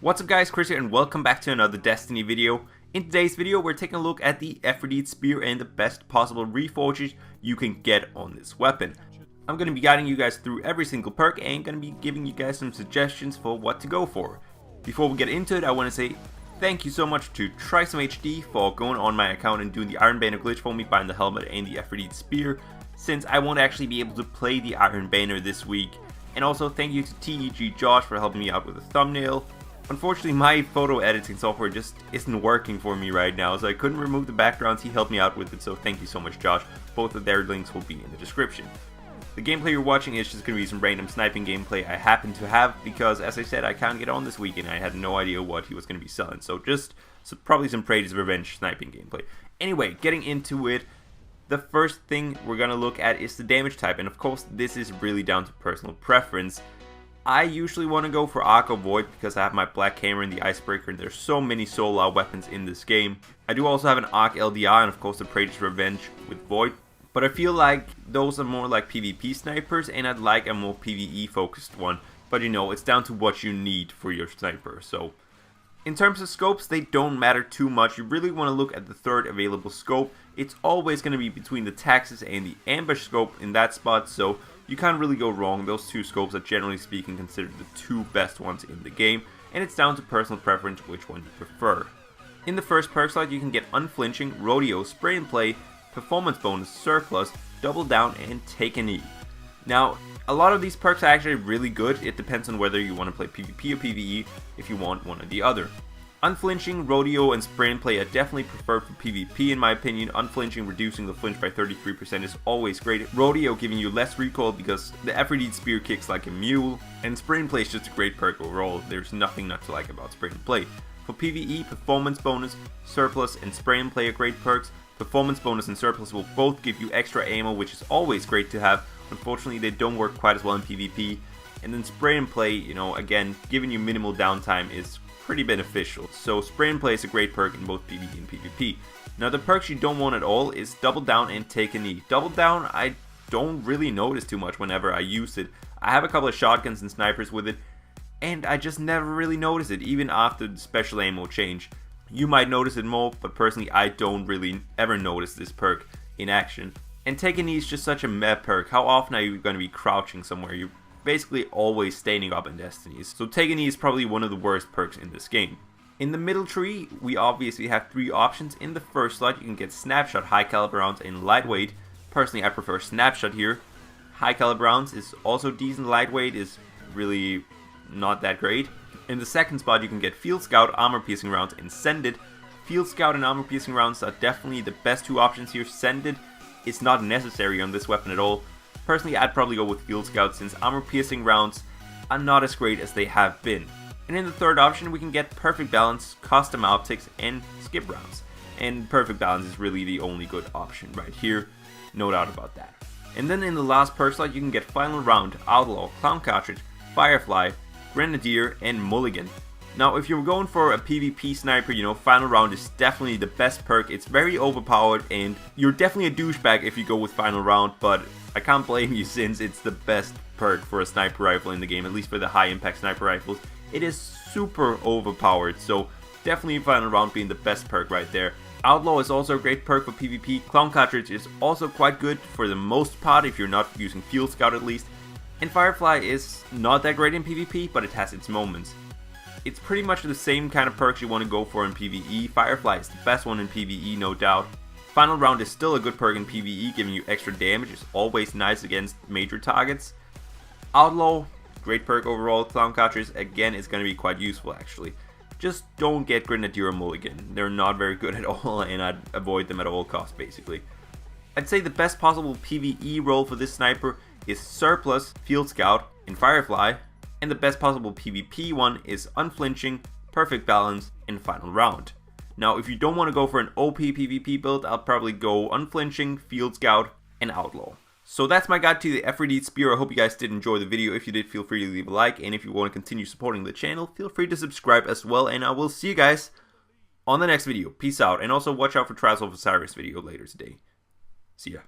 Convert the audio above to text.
What's up guys, Chris here and welcome back to another Destiny video. In today's video we're taking a look at the Efrideet spear and the best possible reforges you can get on this weapon. I'm going to be guiding you guys through every single perk and going to be giving you guys some suggestions for what to go for. Before we get into it, I want to say thank you so much to TrySomeHD for going on my account and doing the Iron Banner glitch for me, buying the helmet and the Efrideet spear, since I won't actually be able to play the Iron Banner this week. And also thank you to TEG Josh for helping me out with the thumbnail. Unfortunately, my photo editing software just isn't working for me right now, so I couldn't remove the backgrounds. He helped me out with it, so thank you so much, Josh. Both of their links will be in the description. The gameplay you're watching is just going to be some random sniping gameplay I happen to have, because as I said, I can't get on this week and I had no idea what he was going to be selling, so just probably some Praedy's Revenge sniping gameplay. Anyway, getting into it, the first thing we're going to look at is the damage type, and of course this is really down to personal preference. I usually want to go for Arc or Void because I have my Black Hammer and the Icebreaker, and there's so many solar weapons in this game. I do also have an Arc LDR and of course the Praedy's Revenge with Void, but I feel like those are more like PvP snipers and I'd like a more PvE focused one. But you know, it's down to what you need for your sniper. So in terms of scopes, they don't matter too much. You really want to look at the third available scope. It's always going to be between the Taxes and the Ambush scope in that spot, so you can't really go wrong. Those two scopes are generally speaking considered the two best ones in the game, and it's down to personal preference which one you prefer. In the first perk slot you can get Unflinching, Rodeo, Spray and Play, Performance Bonus, Surplus, Double Down, and Take a Knee. Now, a lot of these perks are actually really good. It depends on whether you want to play PvP or PvE, if you want one or the other. Unflinching, Rodeo, and Spray and Play are definitely preferred for PvP in my opinion. Unflinching, reducing the flinch by 33% is always great. Rodeo giving you less recoil because the Efrideet spear kicks like a mule. And Spray and Play is just a great perk overall. There's nothing not to like about Spray and Play. For PvE, Performance Bonus, Surplus, and Spray and Play are great perks. Performance Bonus and Surplus will both give you extra ammo, which is always great to have. Unfortunately, they don't work quite as well in PvP. And then Spray and Play, you know, again, giving you minimal downtime is pretty beneficial. So Spray and Play is a great perk in both PvE and PvP. Now the perks you don't want at all is Double Down and Take a Knee. Double Down I don't really notice too much whenever I use it. I have a couple of shotguns and snipers with it, and I just never really notice it, even after the special ammo change. You might notice it more, but personally I don't really ever notice this perk in action. And Take a Knee is just such a meh perk. How often are you going to be crouching somewhere? You're basically always standing up in Destinies, so Take a Knee is probably one of the worst perks in this game. In the middle tree, we obviously have three options. In the first slot, you can get Snapshot, High Caliber Rounds, and Lightweight. Personally, I prefer Snapshot here. High Caliber Rounds is also decent. Lightweight is really not that great. In the second spot, you can get Field Scout, Armor Piercing Rounds, and Sended. Field Scout and Armor Piercing Rounds are definitely the best two options here. Sended is not necessary on this weapon at all. Personally, I'd probably go with Field Scout since Armor Piercing Rounds are not as great as they have been. And in the third option, we can get Perfect Balance, Custom Optics, and Skip Rounds. And Perfect Balance is really the only good option right here, no doubt about that. And then in the last perk slot, you can get Final Round, Outlaw, Clown Cartridge, Firefly, Grenadier, and Mulligan. Now, if you're going for a PvP sniper, you know, Final Round is definitely the best perk. It's very overpowered, and you're definitely a douchebag if you go with Final Round, but I can't blame you since it's the best perk for a sniper rifle in the game, at least for the high impact sniper rifles. It is super overpowered, so definitely Final Round being the best perk right there. Outlaw is also a great perk for PvP. Clown Cartridge is also quite good for the most part if you're not using Field Scout at least. And Firefly is not that great in PvP, but it has its moments. It's pretty much the same kind of perks you want to go for in PvE. Firefly is the best one in PvE, no doubt. Final Round is still a good perk in PvE, giving you extra damage. It's always nice against major targets. Outlaw, great perk overall. Clown Cartridge, again, is going to be quite useful actually. Just don't get Grenadier or Mulligan. They're not very good at all, and I'd avoid them at all costs basically. I'd say the best possible PvE role for this sniper is Surplus, Field Scout, and Firefly. And the best possible PvP one is Unflinching, Perfect Balance, and Final Round. Now, if you don't want to go for an OP PvP build, I'll probably go Unflinching, Field Scout, and Outlaw. So that's my guide to the Efrideet spear. I hope you guys did enjoy the video. If you did, feel free to leave a like. And if you want to continue supporting the channel, feel free to subscribe as well. And I will see you guys on the next video. Peace out. And also watch out for Trials of Osiris video later today. See ya.